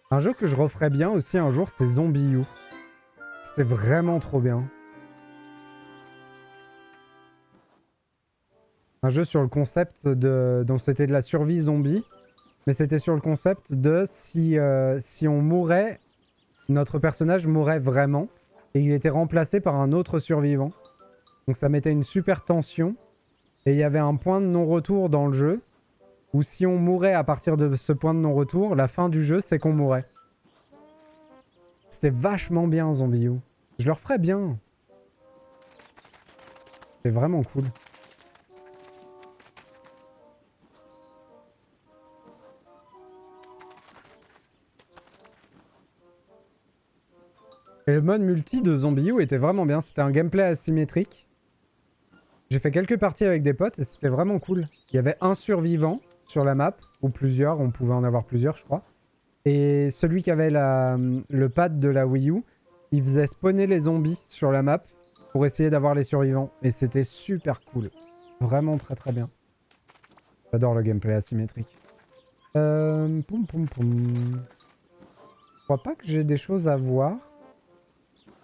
Un jeu que je referais bien aussi un jour, c'est Zombie U. C'était vraiment trop bien. Un jeu sur le concept de... Donc c'était de la survie zombie. Mais c'était sur le concept de si on mourait, notre personnage mourrait vraiment. Et il était remplacé par un autre survivant. Donc ça mettait une super tension. Et il y avait un point de non-retour dans le jeu. Où si on mourait à partir de ce point de non-retour, la fin du jeu, c'est qu'on mourait. C'était vachement bien, Zombie U. Je le referais bien. C'est vraiment cool. Et le mode multi de Zombie U était vraiment bien. C'était un gameplay asymétrique. J'ai fait quelques parties avec des potes et c'était vraiment cool. Il y avait un survivant sur la map, ou plusieurs, on pouvait en avoir plusieurs, je crois. Et celui qui avait le pad de la Wii U, il faisait spawner les zombies sur la map pour essayer d'avoir les survivants. Et c'était super cool. Vraiment très très bien. J'adore le gameplay asymétrique. Poum poum poum. Je crois pas que j'ai des choses à voir.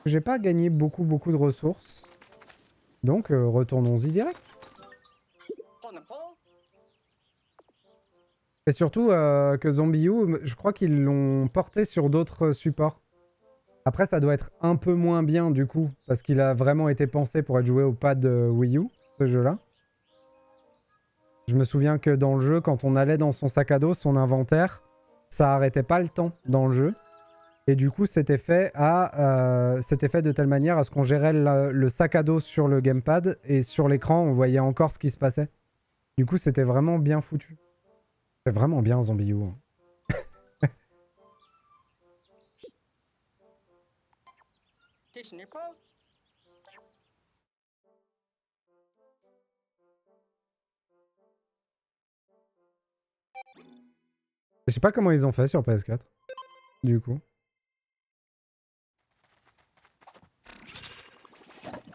J'ai pas gagné beaucoup de ressources. Donc retournons-y direct. Et surtout que Zombie U, je crois qu'ils l'ont porté sur d'autres supports. Après, ça doit être un peu moins bien du coup, parce qu'il a vraiment été pensé pour être joué au pad Wii U, ce jeu-là. Je me souviens que dans le jeu, quand on allait dans son sac à dos, son inventaire, ça arrêtait pas le temps dans le jeu. Et du coup, c'était fait de telle manière à ce qu'on gérait le sac à dos sur le gamepad, et sur l'écran, on voyait encore ce qui se passait. Du coup, c'était vraiment bien foutu. C'est vraiment bien Zombie U. Je sais pas comment ils ont fait sur PS4, du coup.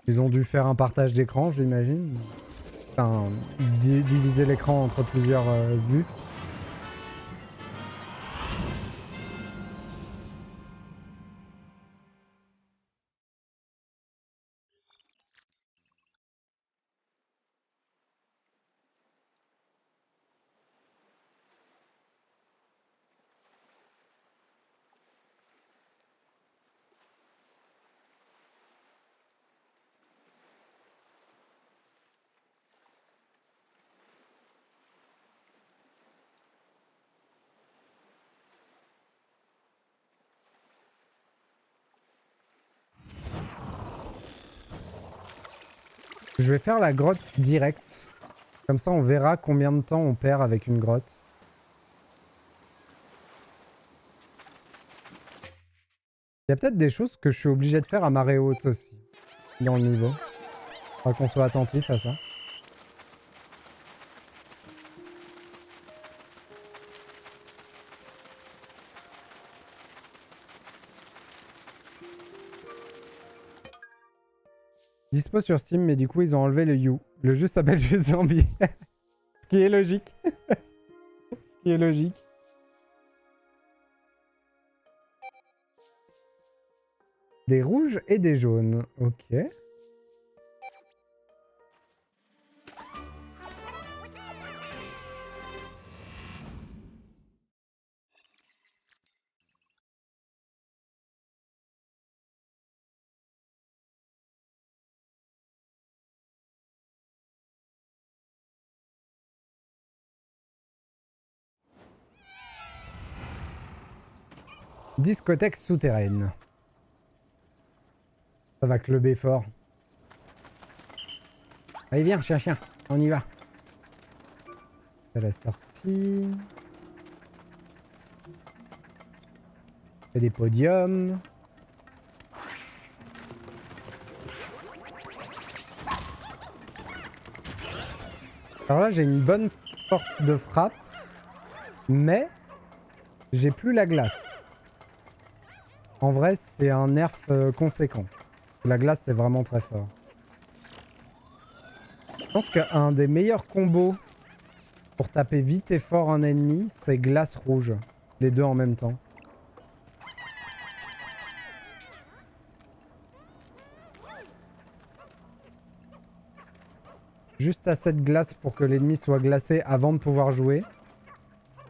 Ils ont dû faire un partage d'écran, j'imagine. Enfin, diviser l'écran entre plusieurs vues. Je vais faire la grotte directe. Comme ça, on verra combien de temps on perd avec une grotte. Il y a peut-être des choses que je suis obligé de faire à marée haute aussi. Dans le niveau. Faudra qu'on soit attentif à ça. Dispo sur Steam, mais du coup, ils ont enlevé le You. Le jeu s'appelle juste Zombie. Ce qui est logique. Ce qui est logique. Des rouges et des jaunes. Ok. Discothèque souterraine. Ça va clubber fort. Allez, viens, chien, on y va. C'est la sortie. Il y a des podiums. Alors là, j'ai une bonne force de frappe. Mais j'ai plus la glace. En vrai, c'est un nerf conséquent. La glace, c'est vraiment très fort. Je pense qu'un des meilleurs combos pour taper vite et fort un ennemi, c'est glace rouge. Les deux en même temps. juste assez de glace pour que l'ennemi soit glacé avant de pouvoir jouer.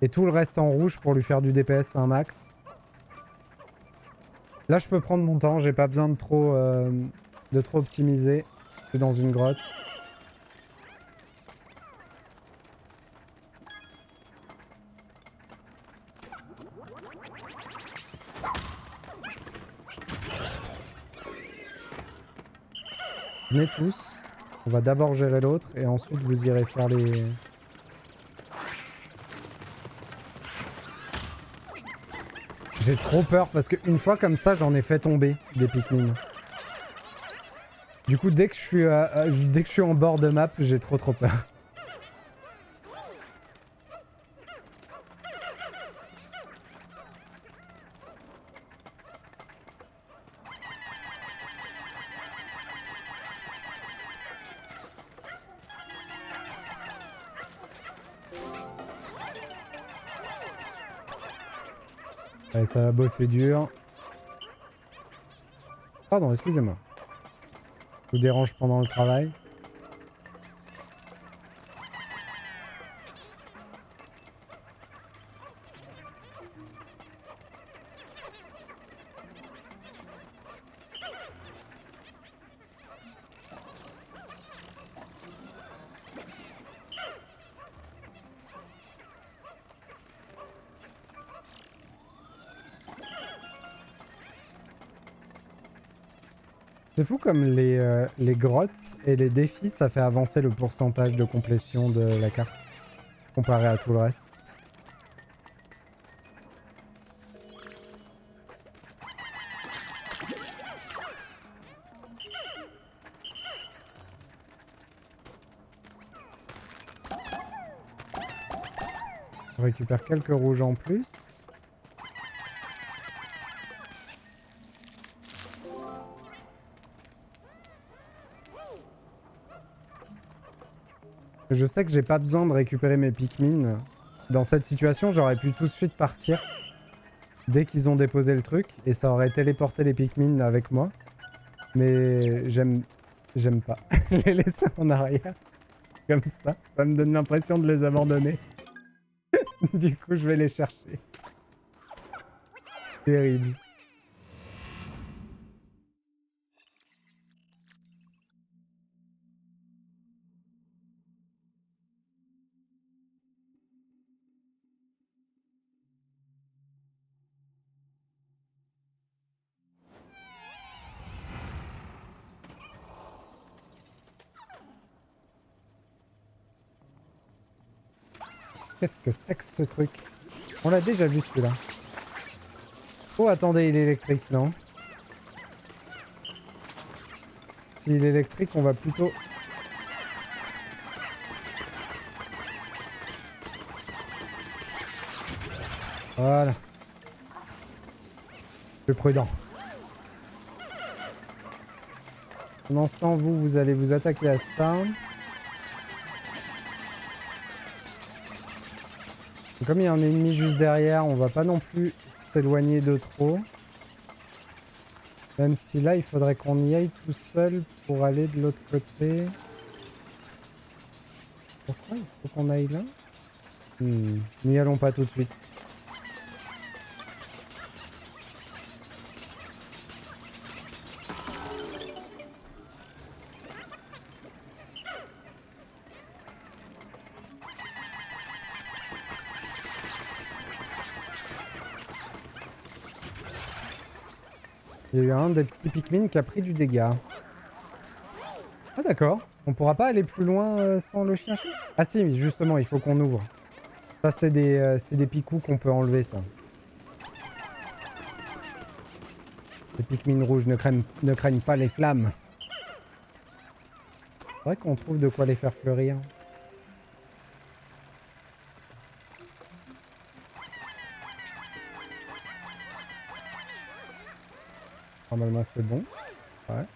Et tout le reste en rouge pour lui faire du DPS un max. Là, je peux prendre mon temps, j'ai pas besoin de trop optimiser. Je suis dans une grotte. Venez tous. On va d'abord gérer l'autre et ensuite vous irez faire les... J'ai trop peur parce qu'une fois comme ça, j'en ai fait tomber des Pikmin. Du coup, dès que je suis en bord de map, j'ai trop peur. Allez, ça va bosser dur. Pardon, excusez-moi. Je vous dérange pendant le travail. C'est fou comme les grottes et les défis, ça fait avancer le pourcentage de complétion de la carte comparé à tout le reste. On récupère quelques rouges en plus. Je sais que j'ai pas besoin de récupérer mes Pikmin. Dans cette situation, j'aurais pu tout de suite partir dès qu'ils ont déposé le truc et ça aurait téléporté les Pikmin avec moi. Mais j'aime pas les laisser en arrière comme ça. Ça me donne l'impression de les abandonner. Du coup, je vais les chercher. Terrible. Qu'est-ce que c'est que ce truc? On l'a déjà vu celui-là. Oh, attendez, il est électrique, non? S'il est électrique, on va plutôt... Voilà. Plus prudent. Pendant ce temps, vous allez vous attaquer à ça. Comme il y a un ennemi juste derrière, on va pas non plus s'éloigner de trop. Même si là, il faudrait qu'on y aille tout seul pour aller de l'autre côté. Pourquoi il faut qu'on aille là? N'y allons pas tout de suite. Il y a eu un des petits Pikmin qui a pris du dégât. Ah d'accord. On pourra pas aller plus loin sans le chien chou? Ah si, justement, il faut qu'on ouvre. Ça, c'est des picous qu'on peut enlever, ça. Les Pikmin rouges ne craignent pas les flammes. C'est vrai qu'on trouve de quoi les faire fleurir. Normalement, c'est bon. Ouais.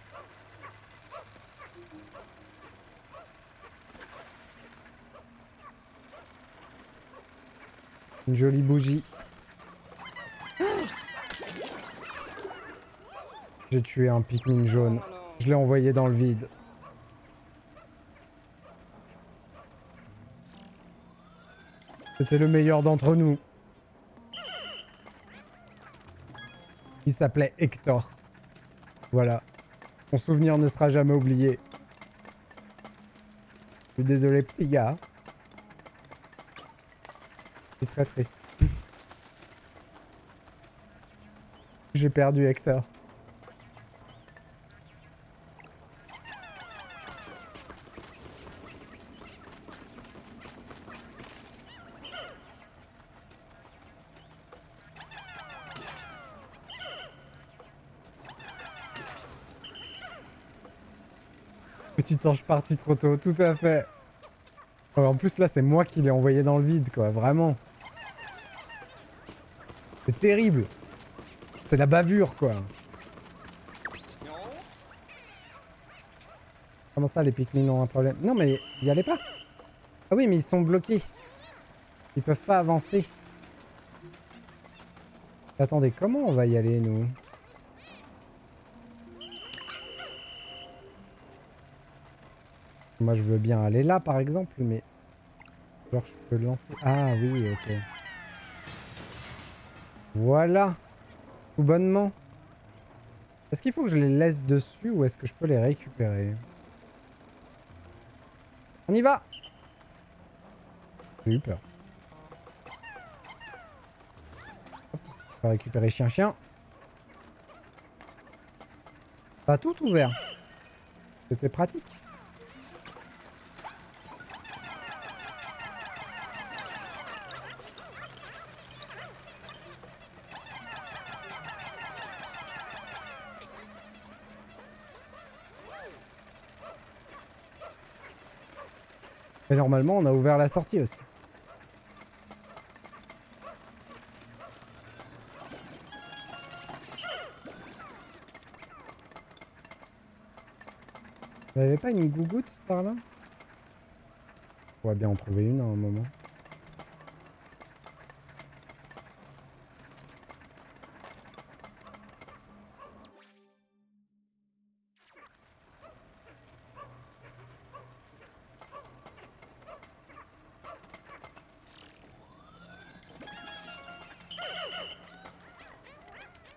Une jolie bougie. J'ai tué un Pikmin jaune. Je l'ai envoyé dans le vide. C'était le meilleur d'entre nous. Il s'appelait Hector. Voilà. Mon souvenir ne sera jamais oublié. Je suis désolé, petit gars. Je suis très triste. J'ai perdu Hector. Petit ange parti trop tôt, tout à fait. En plus là c'est moi qui l'ai envoyé dans le vide quoi, vraiment. C'est terrible. C'est la bavure quoi. Comment ça les Pikmin ont un problème? Non mais y allez pas. Ah oui mais ils sont bloqués. Ils peuvent pas avancer. Attendez, comment on va y aller nous? Moi je veux bien aller là par exemple mais... Alors je peux le lancer... Ah oui ok. Voilà. Tout bonnement. Est-ce qu'il faut que je les laisse dessus ou est-ce que je peux les récupérer? On y va! J'ai eu peur. Hop, on va récupérer chien-chien. Ça a tout ouvert. C'était pratique. Et normalement, on a ouvert la sortie aussi. Vous n'avez pas une gougoute par là? On va bien en trouver une à un moment.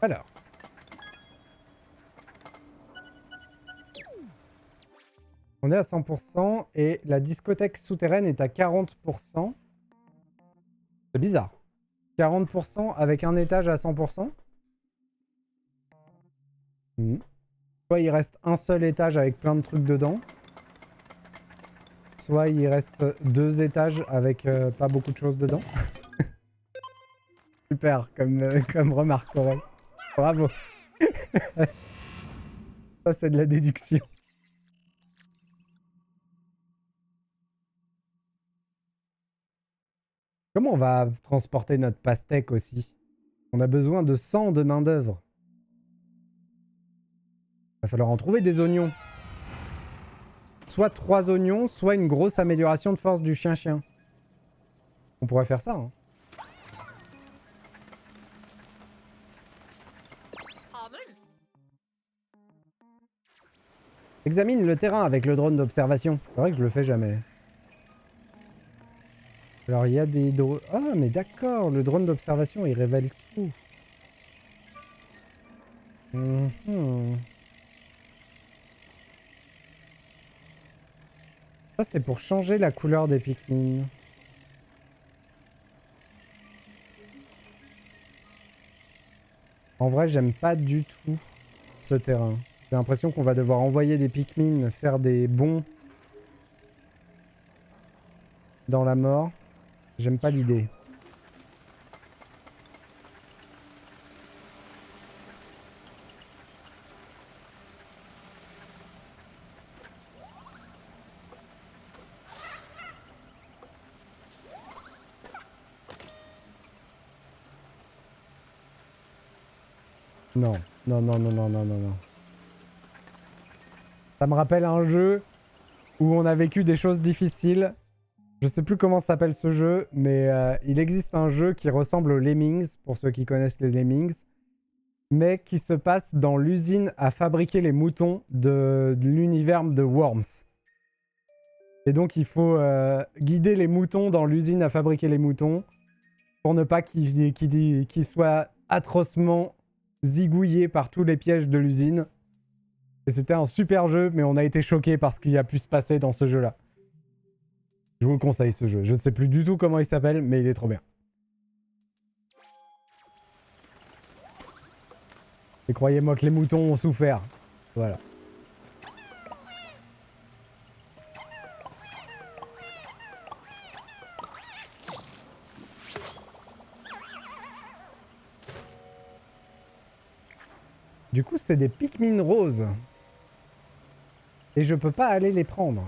Alors. On est à 100% et la discothèque souterraine est à 40%. C'est bizarre. 40% avec un étage à 100%. Soit il reste un seul étage avec plein de trucs dedans. Soit il reste 2 étages avec pas beaucoup de choses dedans. Super comme remarque, Aurel. Bravo. Ça c'est de la déduction. Comment on va transporter notre pastèque aussi? On a besoin de 100 de main d'œuvre. Va falloir en trouver des oignons. Soit 3 oignons, soit une grosse amélioration de force du chien-chien. On pourrait faire ça, hein. Examine le terrain avec le drone d'observation. C'est vrai que je le fais jamais. Alors il y a des drones... Ah mais d'accord, le drone d'observation il révèle tout. Ça c'est pour changer la couleur des Pikmin. En vrai j'aime pas du tout ce terrain. J'ai l'impression qu'on va devoir envoyer des Pikmin faire des bonds dans la mort. J'aime pas l'idée. Non, non, non, non, non, non, non, non. Ça me rappelle un jeu où on a vécu des choses difficiles. Je sais plus comment s'appelle ce jeu, mais il existe un jeu qui ressemble aux Lemmings, pour ceux qui connaissent les Lemmings, mais qui se passe dans l'usine à fabriquer les moutons de l'univers de Worms. Et donc il faut guider les moutons dans l'usine à fabriquer les moutons pour ne pas qu'ils soient atrocement zigouillés par tous les pièges de l'usine. Et c'était un super jeu, mais on a été choqués par ce qui a pu se passer dans ce jeu-là. Je vous le conseille ce jeu. Je ne sais plus du tout comment il s'appelle, mais il est trop bien. Et croyez-moi que les moutons ont souffert. Voilà. Du coup, c'est des Pikmin roses. Et je peux pas aller les prendre.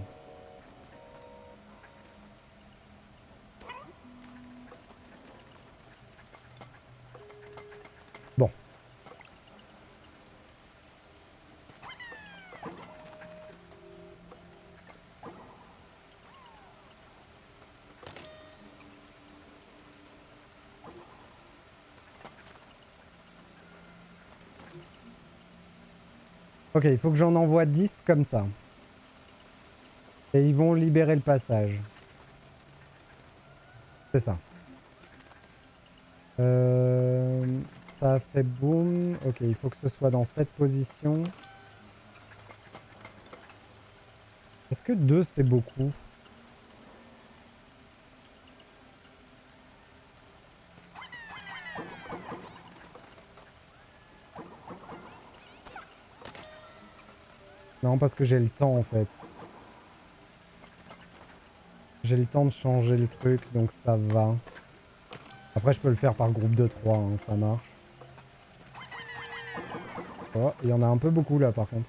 Bon. Ok, il faut que j'en envoie 10 comme ça. Et ils vont libérer le passage. C'est ça. Ça a fait boum. Ok, il faut que ce soit dans cette position. Est-ce que 2 c'est beaucoup? Non, parce que j'ai le temps en fait. J'ai le temps de changer le truc, donc ça va. Après, je peux le faire par groupe de 3, hein, ça marche. Oh, il y en a un peu beaucoup là par contre.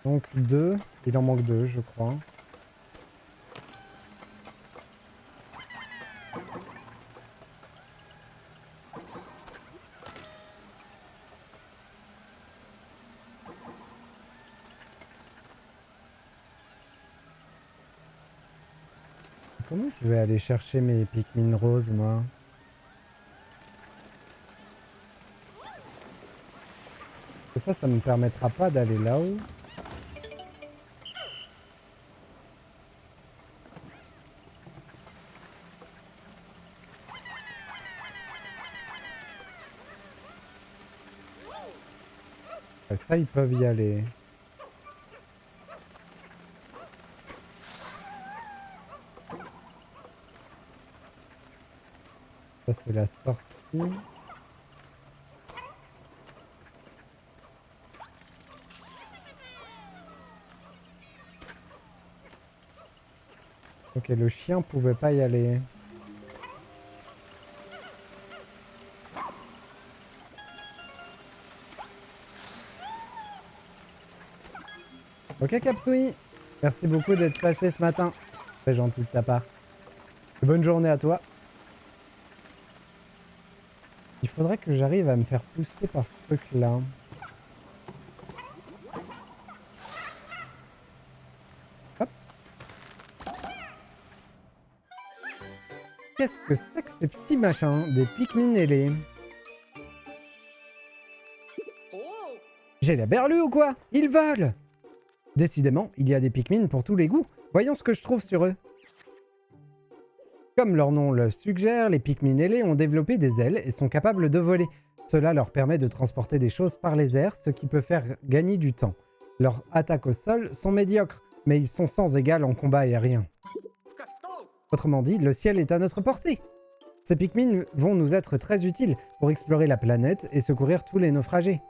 Donc 2, il en manque 2 je crois. Comment je vais aller chercher mes Pikmin roses moi? Ça me permettra pas d'aller là-haut. Ça, ils peuvent y aller. Ça, c'est la sortie. Ok, le chien pouvait pas y aller. Ok, Capsui. Merci beaucoup d'être passé ce matin. Très gentil de ta part. Et bonne journée à toi. Il faudrait que j'arrive à me faire pousser par ce truc-là. Hop. Qu'est-ce que c'est que ces petits machins? Des Pikmin ailés. J'ai la berlue ou quoi? Ils volent! Décidément, il y a des Pikmin pour tous les goûts. Voyons ce que je trouve sur eux. Comme leur nom le suggère, les Pikmin ailés ont développé des ailes et sont capables de voler. Cela leur permet de transporter des choses par les airs, ce qui peut faire gagner du temps. Leurs attaques au sol sont médiocres, mais ils sont sans égal en combat aérien. Autrement dit, le ciel est à notre portée. Ces Pikmin vont nous être très utiles pour explorer la planète et secourir tous les naufragés.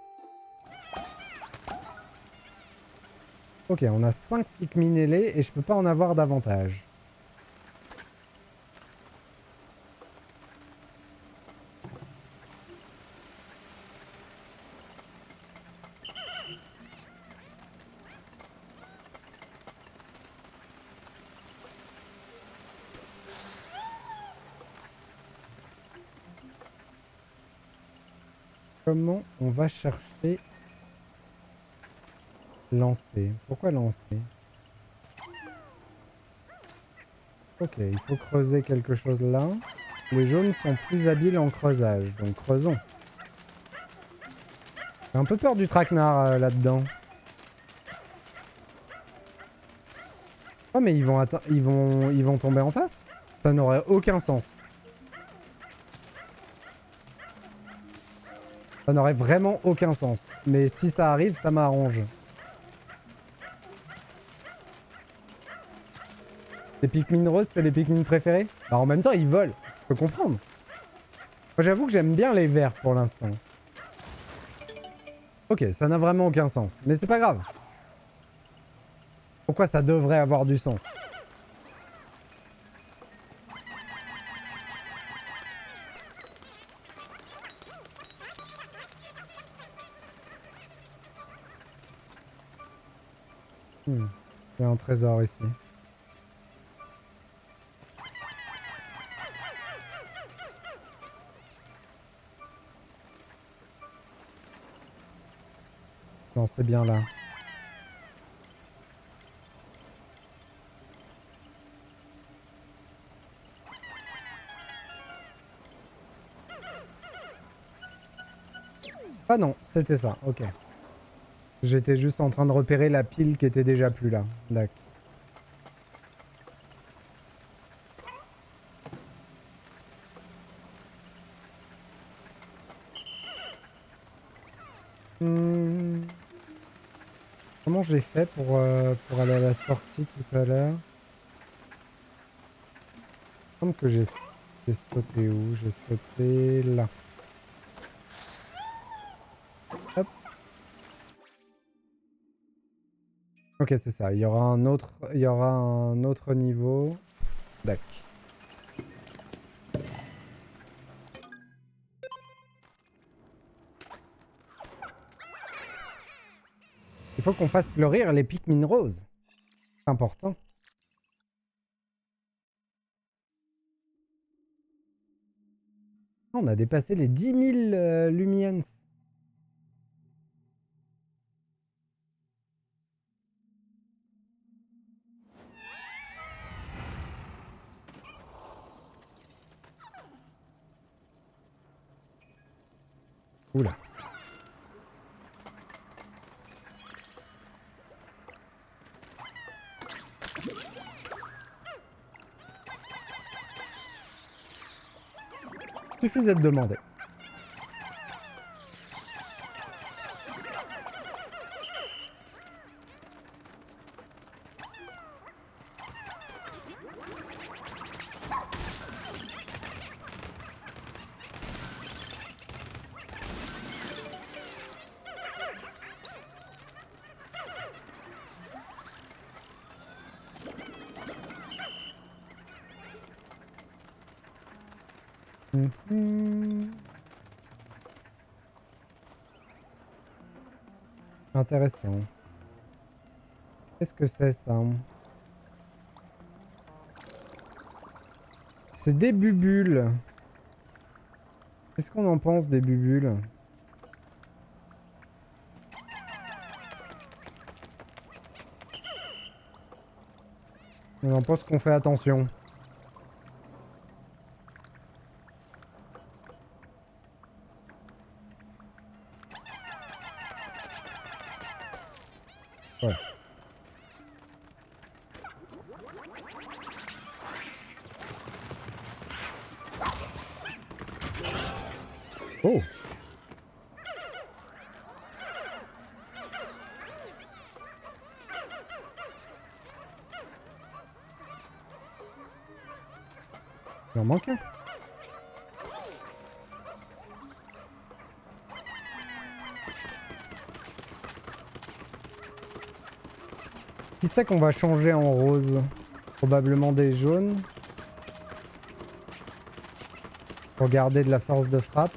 Ok, on a 5 Pikmin ailés et je peux pas en avoir davantage. Comment on va chercher lancer? Pourquoi lancer? Ok, il faut creuser quelque chose là. Les jaunes sont plus habiles en creusage, donc creusons. J'ai un peu peur du traquenard là-dedans. Oh mais ils vont tomber en face? Ça n'aurait aucun sens. Ça n'aurait vraiment aucun sens. Mais si ça arrive, ça m'arrange. Les Pikmin roses, c'est les Pikmin préférés? Bah en même temps, ils volent. Je peux comprendre. Moi j'avoue que j'aime bien les verts pour l'instant. Ok, ça n'a vraiment aucun sens. Mais c'est pas grave. Pourquoi ça devrait avoir du sens? Il y a un trésor ici. Non, c'est bien là. Ah non, c'était ça, ok. J'étais juste en train de repérer la pile qui était déjà plus là. D'accord. Comment j'ai fait pour aller à la sortie tout à l'heure? Il me semble que j'ai sauté où? J'ai sauté là. Hop. Ok, c'est ça. Il y aura un autre niveau. D'accord. Il faut qu'on fasse fleurir les Pikmin roses. C'est important. On a dépassé les 10 000 Lumiens. Oula. Suffisait de demander. Intéressant. Qu'est-ce que c'est ça? C'est des bubules. Qu'est-ce qu'on en pense des bubules? On en pense qu'on fait attention. Ouais. Oh! Il en manque un. Qui c'est qu'on va changer en rose? Probablement des jaunes. Pour garder de la force de frappe.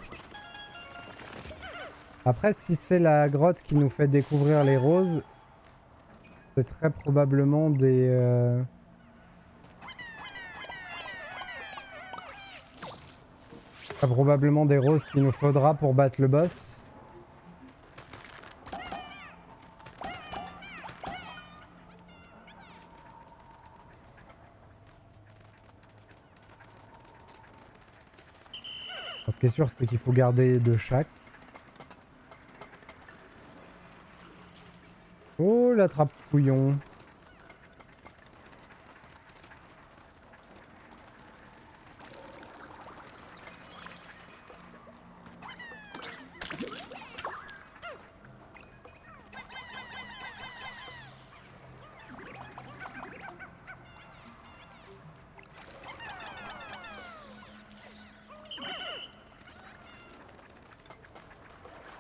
Après, si c'est la grotte qui nous fait découvrir les roses, c'est très probablement des... Très probablement des roses qu'il nous faudra pour battre le boss. Ce qui est sûr, c'est qu'il faut garder de chaque. Oh, la trappe couillon.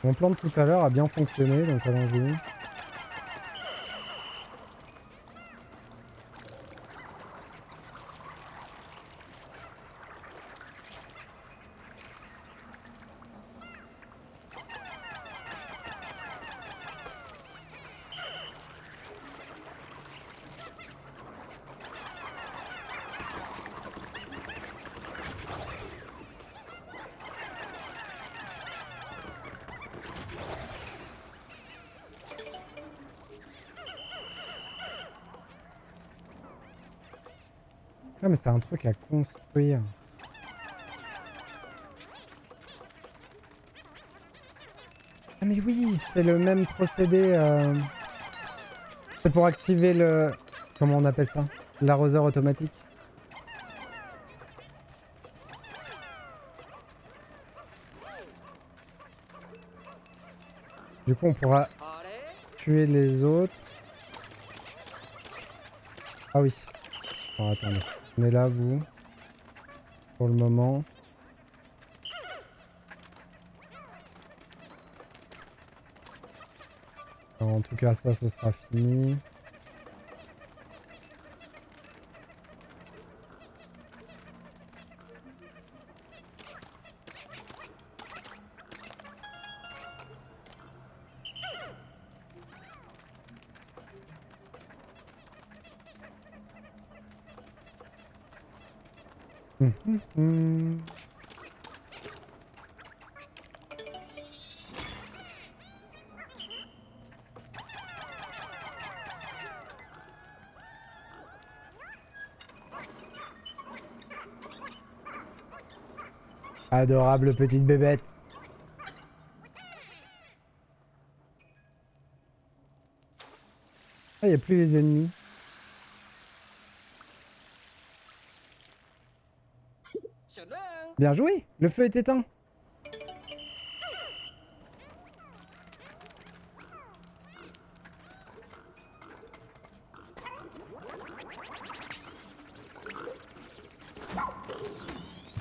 Mon plan de tout à l'heure a bien fonctionné, donc allons-y. Ah mais c'est un truc à construire. Ah mais oui, c'est le même procédé. C'est pour activer le... Comment on appelle ça? L'arroseur automatique. Du coup on pourra tuer les autres. Ah oui. Alors attendez. On est là vous. Pour le moment. Alors, en tout cas ça ce sera fini. Adorable petite bébête. Ah, il n'y a plus les ennemis. Bien joué, le feu est éteint.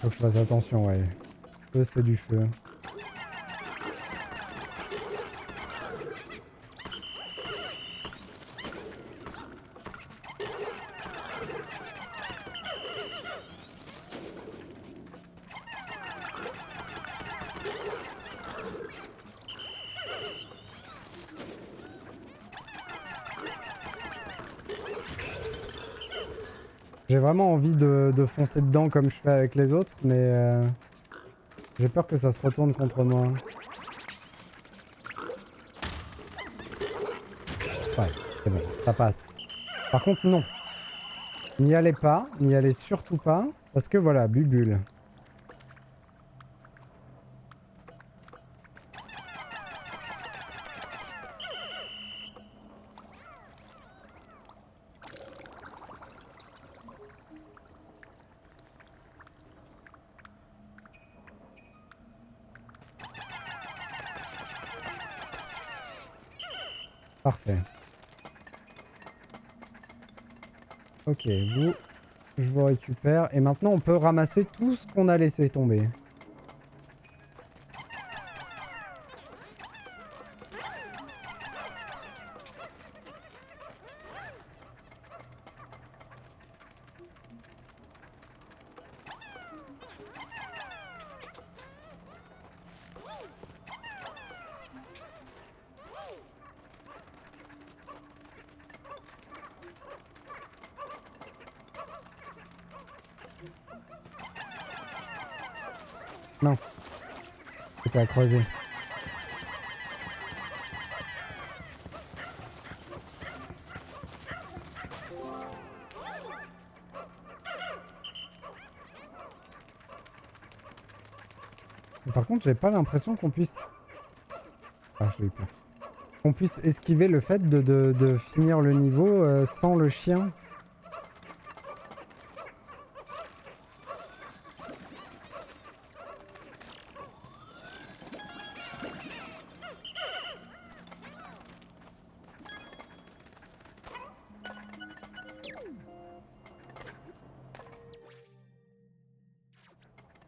Faut que je fasse attention, ouais. Feu, c'est du feu. J'ai vraiment envie de foncer dedans comme je fais avec les autres, mais j'ai peur que ça se retourne contre moi. Ouais, c'est bon, ça passe. Par contre, non. N'y allez pas, n'y allez surtout pas, parce que voilà, bubule. Parfait. Ok, vous, je vous récupère. Et maintenant, on peut ramasser tout ce qu'on a laissé tomber. Mince. C'était à creuser. Mais par contre, j'ai pas l'impression qu'on puisse... Ah, j'ai eu peur. qu'on puisse esquiver le fait de finir le niveau sans le chien.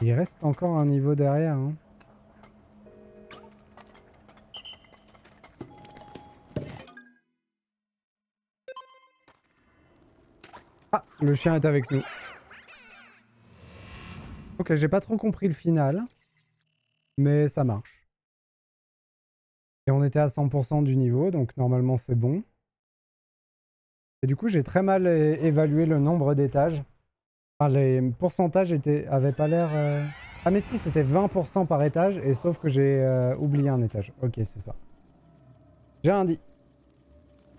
Il reste encore un niveau derrière. Hein. Ah, le chien est avec nous. Ok, j'ai pas trop compris le final. Mais ça marche. Et on était à 100% du niveau, donc normalement c'est bon. Et du coup, j'ai très mal évalué le nombre d'étages. Enfin, les pourcentages avaient pas l'air... Ah mais si, c'était 20% par étage, et sauf que j'ai oublié un étage. Ok, c'est ça. J'ai un dit.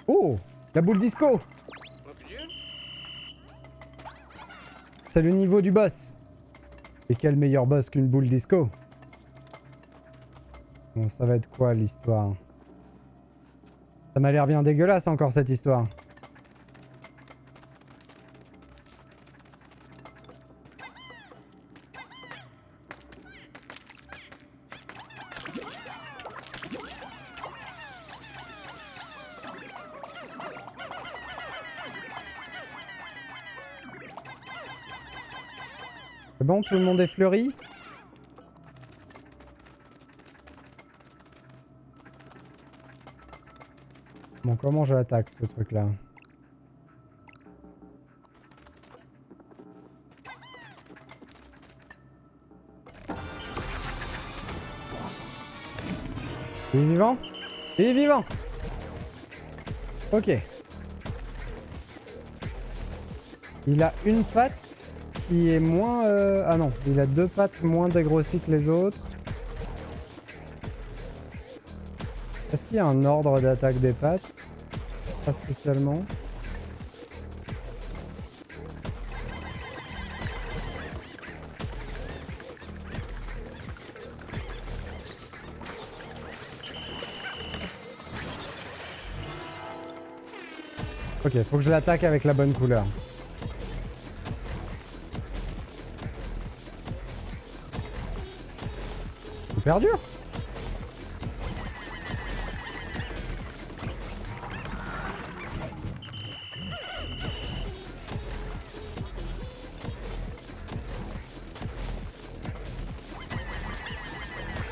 Oh, la boule disco. C'est le niveau du boss. Et quel meilleur boss qu'une boule disco? Bon, ça va être quoi l'histoire? Ça m'a l'air bien dégueulasse encore cette histoire. C'est bon, tout le monde est fleuri? Bon, comment je l'attaque ce truc-là? Il est vivant? Il est vivant! Ok. Il a une patte qui est moins... Ah non, il a deux pattes moins dégrossies que les autres. Est-ce qu'il y a un ordre d'attaque des pattes? Pas spécialement. Ok, faut que je l'attaque avec la bonne couleur. Super dur.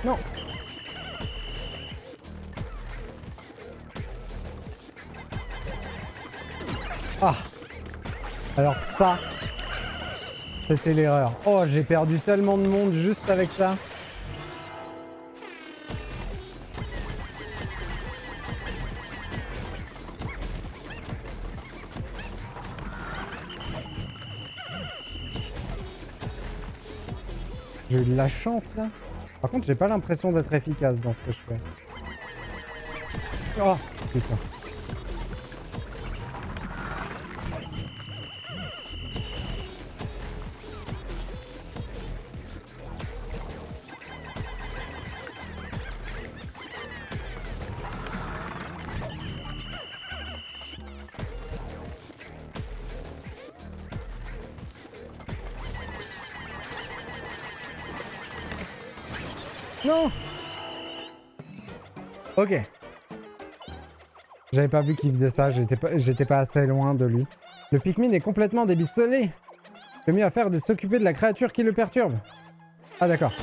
Non. Ah. Alors ça, c'était l'erreur. Oh, j'ai perdu tellement de monde juste avec ça. J'ai eu de la chance là. Par contre, j'ai pas l'impression d'être efficace dans ce que je fais. Oh, putain. Non. Ok. J'avais pas vu qu'il faisait ça, j'étais pas assez loin de lui. Le Pikmin est complètement déboussolé. Le mieux à faire est de s'occuper de la créature qui le perturbe. Ah d'accord.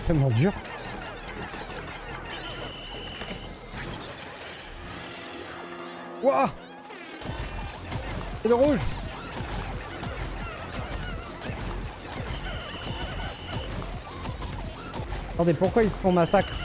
Tellement dur. Wouah! C'est le rouge! Attendez, pourquoi ils se font massacre?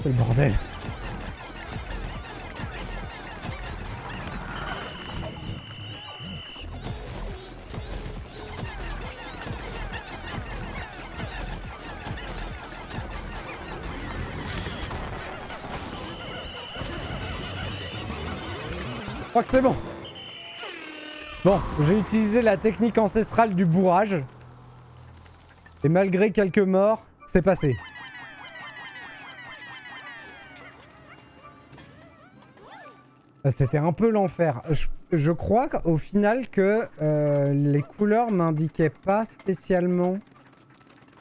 Quel bordel. Je crois que c'est bon. Bon, j'ai utilisé la technique ancestrale du bourrage. Et malgré quelques morts, c'est passé. C'était un peu l'enfer. Je crois au final que les couleurs m'indiquaient pas spécialement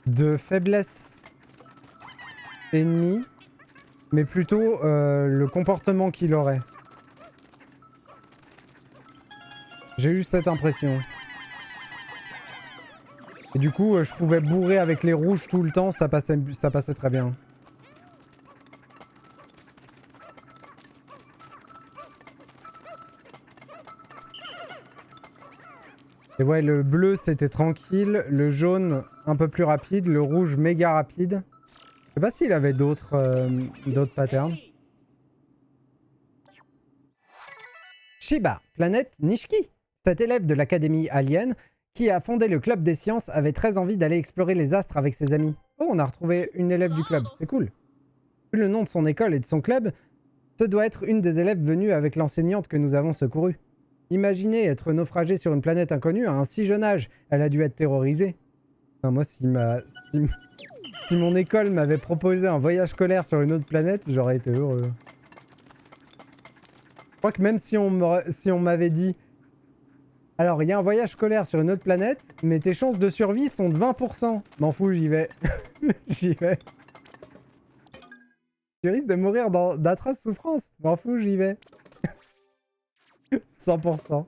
de faiblesse ennemie, mais plutôt le comportement qu'il aurait. J'ai eu cette impression. Et du coup, je pouvais bourrer avec les rouges tout le temps, ça passait très bien. Et ouais, le bleu c'était tranquille, le jaune un peu plus rapide, le rouge méga rapide. Je sais pas s'il avait d'autres patterns. Shiba, planète Nishiki. Cet élève de l'académie Alien, qui a fondé le club des sciences, avait très envie d'aller explorer les astres avec ses amis. Oh, on a retrouvé une élève du club, c'est cool. Vu le nom de son école et de son club, ce doit être une des élèves venues avec l'enseignante que nous avons secourue. Imaginez être naufragé sur une planète inconnue à un si jeune âge. Elle a dû être terrorisée. Enfin, moi, si mon école m'avait proposé un voyage scolaire sur une autre planète, j'aurais été heureux. Je crois que même si on m'avait dit « Alors, il y a un voyage scolaire sur une autre planète, mais tes chances de survie sont de 20%. » M'en fous, j'y vais. J'y vais. Tu risques de mourir d'atroces souffrances. M'en fous, j'y vais. 100%.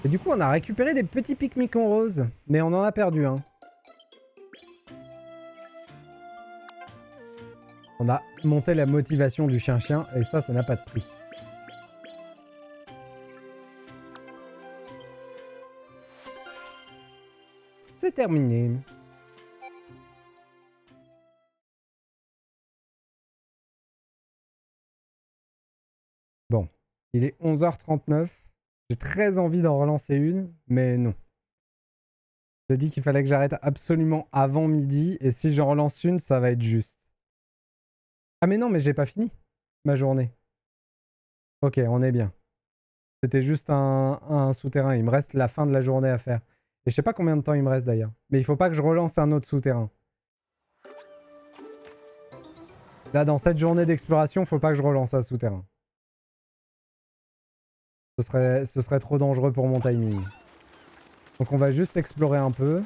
Et du coup, on a récupéré des petits pique-micons roses. Mais on en a perdu un. On a monté la motivation du chien-chien. Et ça n'a pas de prix. C'est terminé. Bon. Il est 11h39. J'ai très envie d'en relancer une, mais non. Je dis qu'il fallait que j'arrête absolument avant midi, et si j'en relance une, ça va être juste. Ah mais non, mais j'ai pas fini ma journée. Ok, on est bien. C'était juste un souterrain, il me reste la fin de la journée à faire. Et je sais pas combien de temps il me reste d'ailleurs. Mais il faut pas que je relance un autre souterrain. Là, dans cette journée d'exploration, faut pas que je relance un souterrain. Ce serait trop dangereux pour mon timing. Donc on va juste explorer un peu.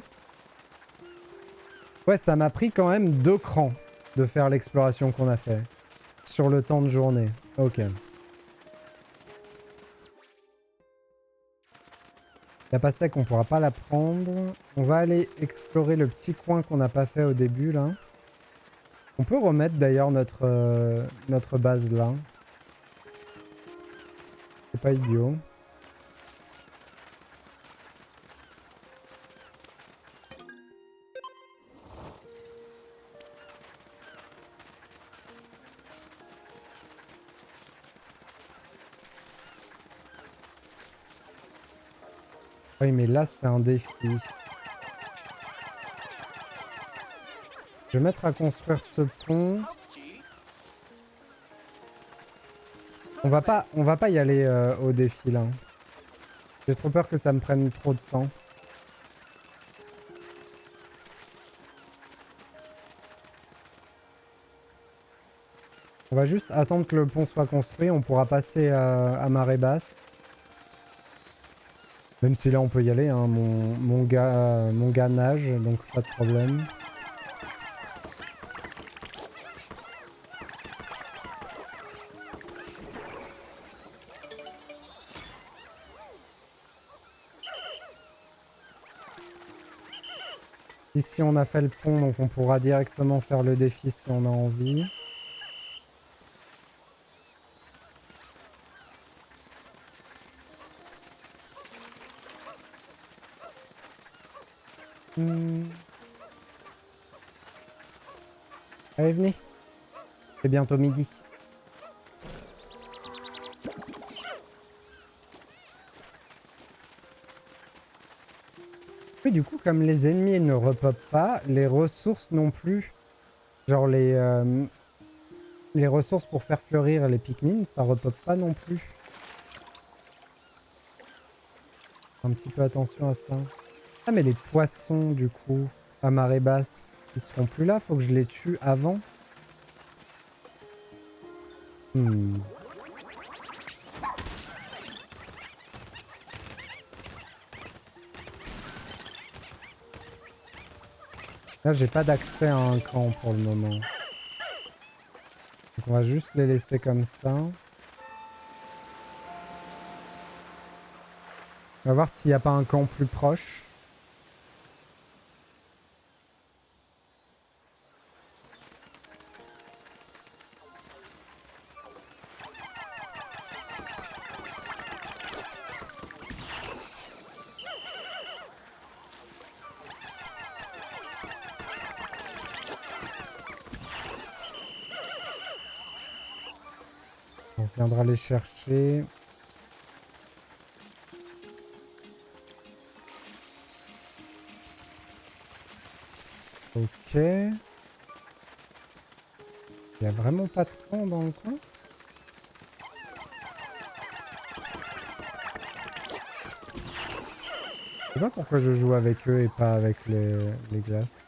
Ouais, ça m'a pris quand même 2 crans de faire l'exploration qu'on a fait. Sur le temps de journée. Ok. La pastèque, on pourra pas la prendre. On va aller explorer le petit coin qu'on n'a pas fait au début, là. On peut remettre d'ailleurs notre base là. C'est pas idiot. Oui, mais là, c'est un défi. Je vais mettre à construire ce pont. On va pas y aller au défi, là. J'ai trop peur que ça me prenne trop de temps. On va juste attendre que le pont soit construit. On pourra passer à marée basse. Même si là, on peut y aller. Hein. Mon gars nage, donc pas de problème. Ici, on a fait le pont, donc on pourra directement faire le défi si on a envie. Allez, venez. C'est bientôt midi. Oui, du coup, comme les ennemis ne repopent pas, les ressources non plus. Genre les ressources pour faire fleurir les Pikmin, ça repop pas non plus. Un petit peu attention à ça. Ah, mais les poissons, du coup, à marée basse, ils seront plus là. Faut que je les tue avant. Là, j'ai pas d'accès à un camp pour le moment. Donc, on va juste les laisser comme ça. On va voir s'il n'y a pas un camp plus proche. On viendra les chercher. Ok. Il n'y a vraiment pas de camp dans le coin? Je sais pas pourquoi je joue avec eux et pas avec les glaces.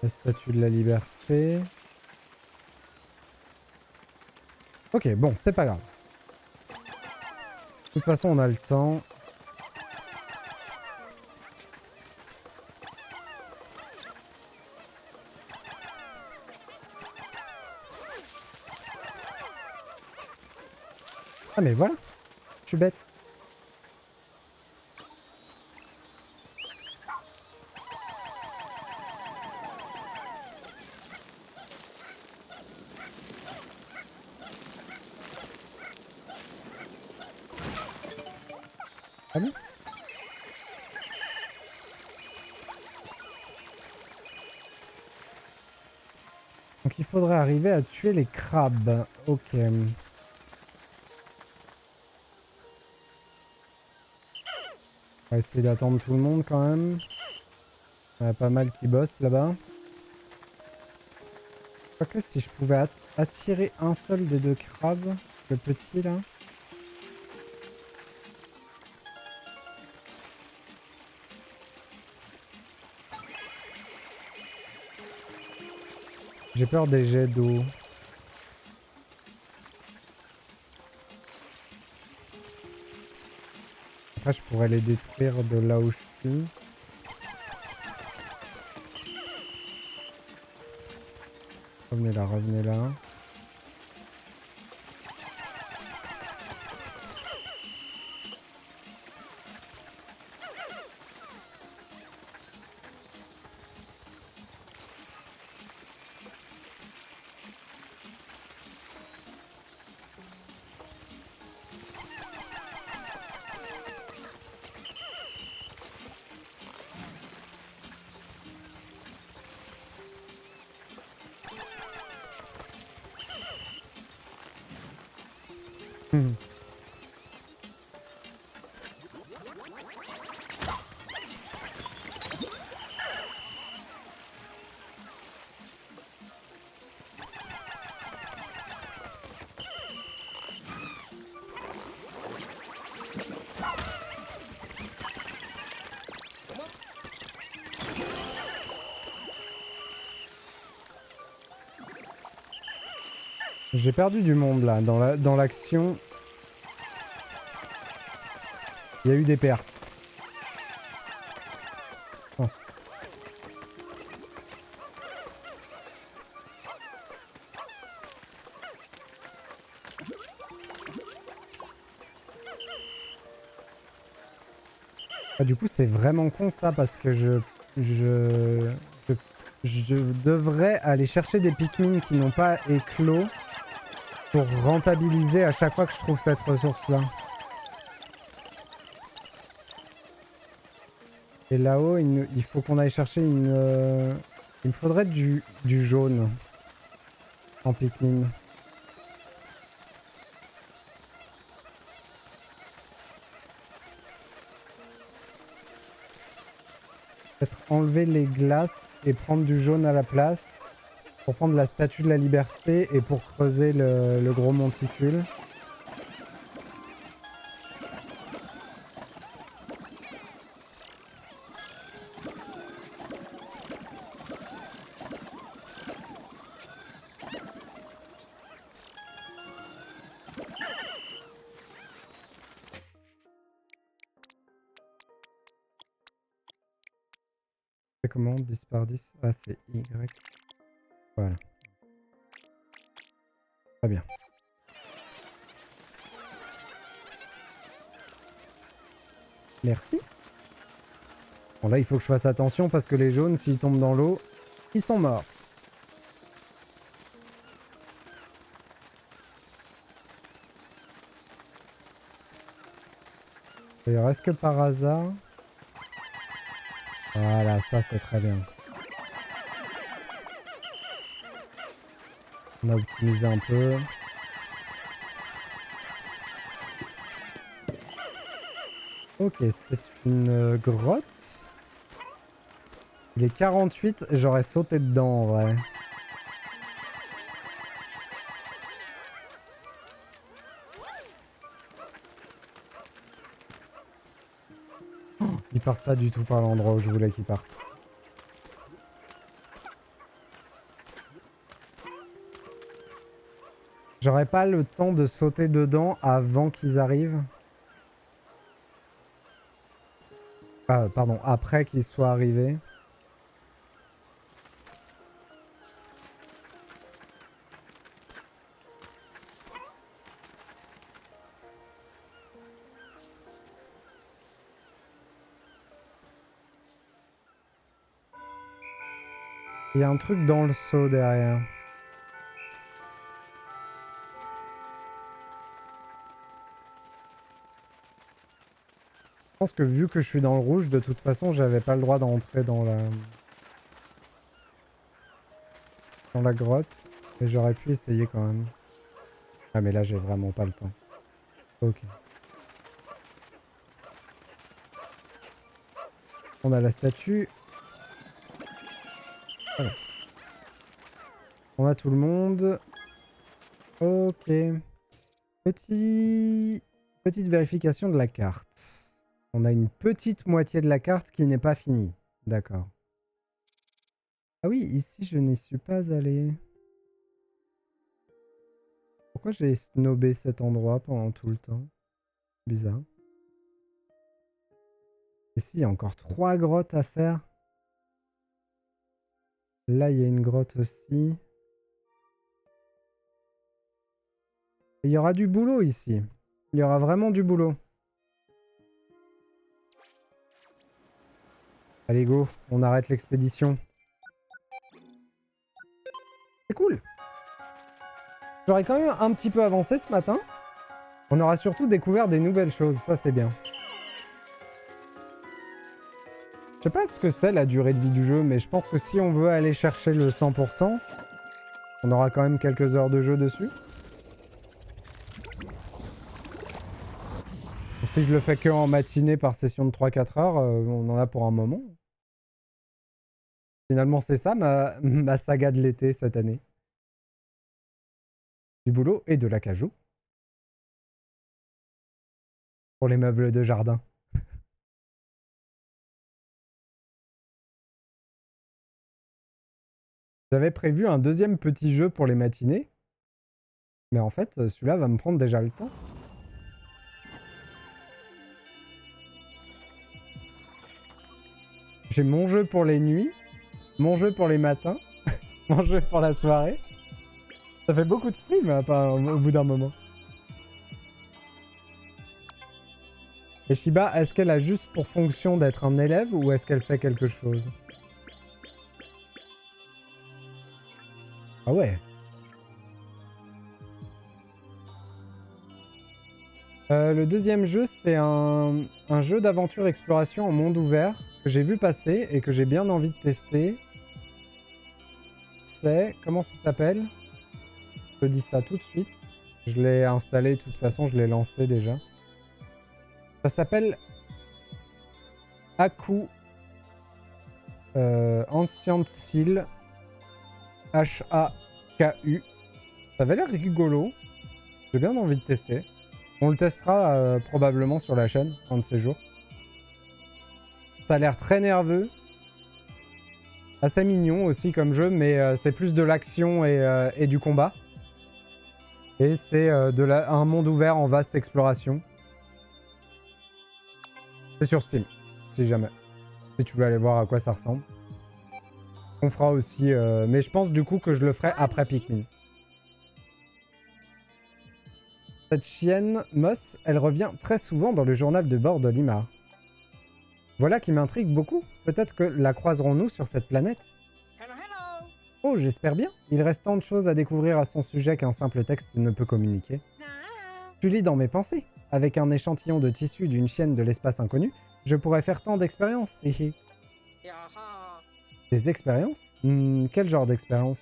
La statue de la liberté. Ok, bon, c'est pas grave. De toute façon, on a le temps. Ah mais voilà, je suis bête. Ah bon? Donc il faudrait arriver à tuer les crabes. Ok. On va essayer d'attendre tout le monde quand même. Il y en a pas mal qui bossent là-bas. Quoique si je pouvais attirer un seul des deux crabes, le petit là. J'ai peur des jets d'eau. Après je pourrais les détruire de là où je suis. Revenez là, revenez là. J'ai perdu du monde là, dans l'action. Il y a eu des pertes. Oh. Ah, du coup, c'est vraiment con ça parce que je devrais aller chercher des Pikmin qui n'ont pas éclos pour rentabiliser à chaque fois que je trouve cette ressource là. Et là-haut, il faut qu'on aille chercher une... Il me faudrait du jaune en Pikmin. Peut-être enlever les glaces et prendre du jaune à la place. Pour prendre la statue de la liberté et pour creuser le gros monticule. C'est comment 10 par 10? Ah, c'est Y. Voilà. Très bien. Merci. Bon là il faut que je fasse attention parce que les jaunes s'ils tombent dans l'eau, ils sont morts. Et est-ce que par hasard... Voilà, ça c'est très bien. On a optimisé un peu. Ok, c'est une grotte. Il est 48, j'aurais sauté dedans en vrai. Oh, ils partent pas du tout par l'endroit où je voulais qu'ils partent. J'aurais pas le temps de sauter dedans avant qu'ils arrivent. Ah, pardon, après qu'ils soient arrivés. Il y a un truc dans le seau derrière. Je pense que vu que je suis dans le rouge, de toute façon, j'avais pas le droit d'entrer dans la grotte. Mais j'aurais pu essayer quand même. Ah mais là, j'ai vraiment pas le temps. Ok. On a la statue. Voilà. On a tout le monde. Ok. Petite vérification de la carte. On a une petite moitié de la carte qui n'est pas finie. D'accord. Ah oui, ici je n'y suis pas allé. Pourquoi j'ai snobé cet endroit pendant tout le temps? Bizarre. Ici, il y a encore 3 grottes à faire. Là, il y a une grotte aussi. Et il y aura du boulot ici. Il y aura vraiment du boulot. Allez, go. On arrête l'expédition. C'est cool. J'aurais quand même un petit peu avancé ce matin. On aura surtout découvert des nouvelles choses. Ça, c'est bien. Je sais pas ce que c'est la durée de vie du jeu, mais je pense que si on veut aller chercher le 100%, on aura quand même quelques heures de jeu dessus. Donc si je le fais que en matinée par session de 3-4 heures, on en a pour un moment. Finalement, c'est ça ma saga de l'été cette année. Du boulot et de l'acajou. Pour les meubles de jardin. J'avais prévu un deuxième petit jeu pour les matinées. Mais en fait, celui-là va me prendre déjà le temps. J'ai mon jeu pour les nuits, mon jeu pour les matins, mon jeu pour la soirée. Ça fait beaucoup de streams au bout d'un moment. Et Shiba, est-ce qu'elle a juste pour fonction d'être un élève ou est-ce qu'elle fait quelque chose? Ah ouais. Le deuxième jeu, c'est un un jeu d'aventure exploration en monde ouvert que j'ai vu passer et que j'ai bien envie de tester. C'est... Comment ça s'appelle? Je dis ça tout de suite. Je l'ai installé, de toute façon, je l'ai lancé déjà. Ça s'appelle... Aku... Ancient Seal. H-A-K-U. Ça avait l'air rigolo. J'ai bien envie de tester. On le testera probablement sur la chaîne, un de ces jours. Ça a l'air très nerveux. Assez mignon aussi comme jeu, mais c'est plus de l'action et du combat. Et c'est un monde ouvert en vaste exploration. C'est sur Steam, si jamais. Si tu veux aller voir à quoi ça ressemble. On fera aussi... mais je pense du coup que je le ferai après Pikmin. Cette chienne, Moss, elle revient très souvent dans le journal de bord d'Olimar. Voilà qui m'intrigue beaucoup. Peut-être que la croiserons-nous sur cette planète? Oh, j'espère bien. Il reste tant de choses à découvrir à son sujet qu'un simple texte ne peut communiquer. Tu lis dans mes pensées. Avec un échantillon de tissu d'une chienne de l'espace inconnu, je pourrais faire tant d'expériences. Des expériences? Quel genre d'expérience?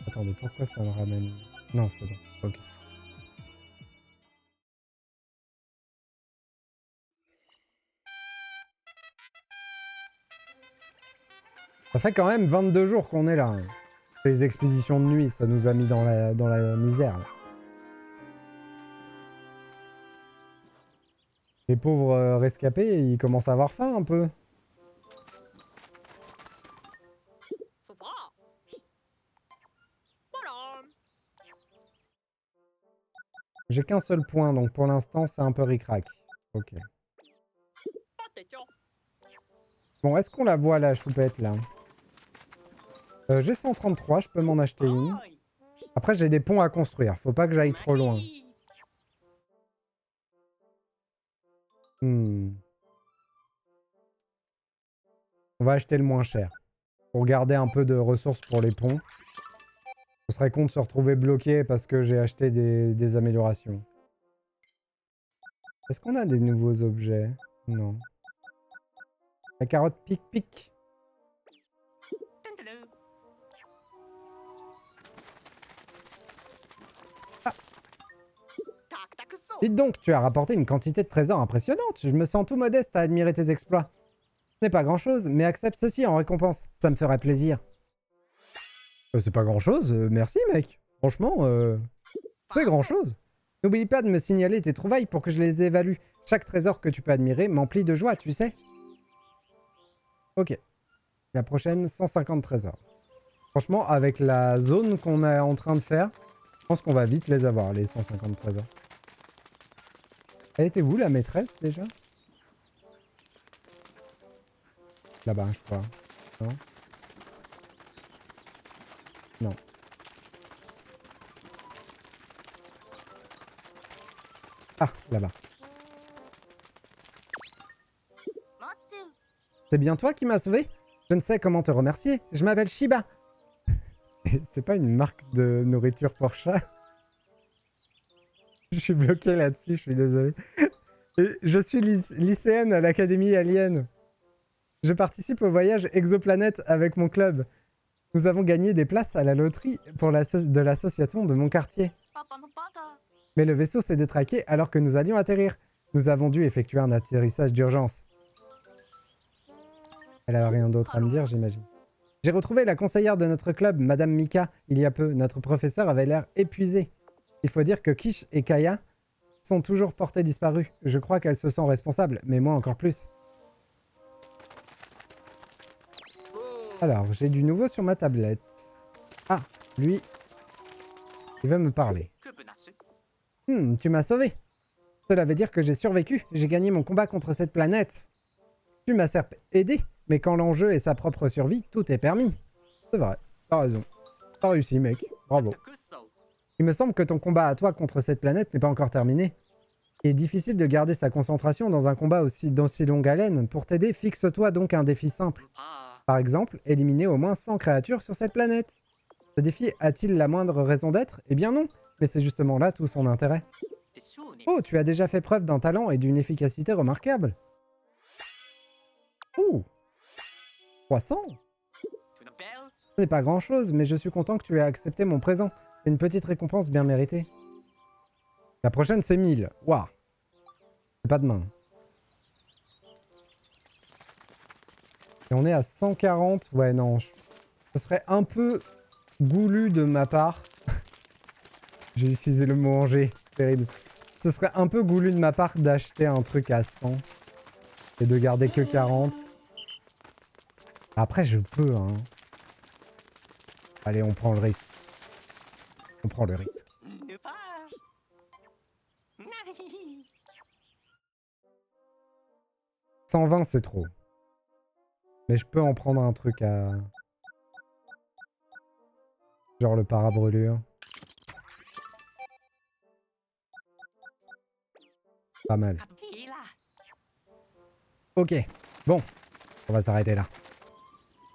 Attendez, pourquoi ça me ramène... Non, c'est bon. Ok. Ça fait quand même 22 jours qu'on est là. Hein. Les expéditions de nuit, ça nous a mis dans la misère. Là. Les pauvres rescapés, ils commencent à avoir faim un peu. J'ai qu'un seul point, donc pour l'instant, c'est un peu ric-rac. Ok. Bon, est-ce qu'on la voit, la choupette, là? J'ai 133, je peux m'en acheter une. Après, j'ai des ponts à construire. Faut pas que j'aille trop loin. On va acheter le moins cher. Pour garder un peu de ressources pour les ponts. Ce serait con de se retrouver bloqué parce que j'ai acheté des améliorations. Est-ce qu'on a des nouveaux objets? Non. La carotte pique-pique. Ah. Dites donc, tu as rapporté une quantité de trésors impressionnante. Je me sens tout modeste à admirer tes exploits. Ce n'est pas grand-chose, mais accepte ceci en récompense. Ça me ferait plaisir. C'est pas grand-chose, merci mec. Franchement, c'est grand-chose. N'oublie pas de me signaler tes trouvailles pour que je les évalue. Chaque trésor que tu peux admirer m'emplit de joie, tu sais. Ok. La prochaine, 150 trésors. Franchement, avec la zone qu'on est en train de faire, je pense qu'on va vite les avoir, les 150 trésors. Elle était où, la maîtresse, déjà? Là-bas, je crois. Non? Non. Ah, là-bas. C'est bien toi qui m'as sauvé? Je ne sais comment te remercier. Je m'appelle Shiba. C'est pas une marque de nourriture pour chat? Je suis bloqué là-dessus, je suis désolé. Je suis lycéenne à l'Académie Alien. Je participe au voyage Exoplanète avec mon club. Nous avons gagné des places à la loterie pour de l'association de mon quartier. Mais le vaisseau s'est détraqué alors que nous allions atterrir. Nous avons dû effectuer un atterrissage d'urgence. Elle a rien d'autre à me dire, j'imagine. J'ai retrouvé la conseillère de notre club, Madame Mika, il y a peu. Notre professeur avait l'air épuisé. Il faut dire que Kish et Kaya sont toujours portés disparus. Je crois qu'elle se sent responsable, mais moi encore plus. Alors, j'ai du nouveau sur ma tablette. Ah, lui, il veut me parler. Tu m'as sauvé. Cela veut dire que j'ai survécu. J'ai gagné mon combat contre cette planète. Tu m'as certes aidé, mais quand l'enjeu est sa propre survie, tout est permis. C'est vrai, t'as raison. T'as réussi, mec. Bravo. Il me semble que ton combat à toi contre cette planète n'est pas encore terminé. Il est difficile de garder sa concentration dans un combat d'aussi longue haleine. Pour t'aider, fixe-toi donc un défi simple. Par exemple, éliminer au moins 100 créatures sur cette planète. Ce défi a-t-il la moindre raison d'être? Eh bien non, mais c'est justement là tout son intérêt. Oh, tu as déjà fait preuve d'un talent et d'une efficacité remarquables. Ouh, 300. Ce n'est pas grand-chose, mais je suis content que tu aies accepté mon présent. C'est une petite récompense bien méritée. La prochaine, c'est 1000. Waouh. C'est pas demain. Et on est à 140. Ouais, non. Ce serait un peu goulu de ma part. J'ai utilisé le mot Angers. Terrible. Ce serait un peu goulu de ma part d'acheter un truc à 100 et de garder que 40. Après, je peux, hein. Allez, on prend le risque. On prend le risque. 120, c'est trop. Mais je peux en prendre un truc à... Genre le parabrûlure. Pas mal. Ok, bon, on va s'arrêter là.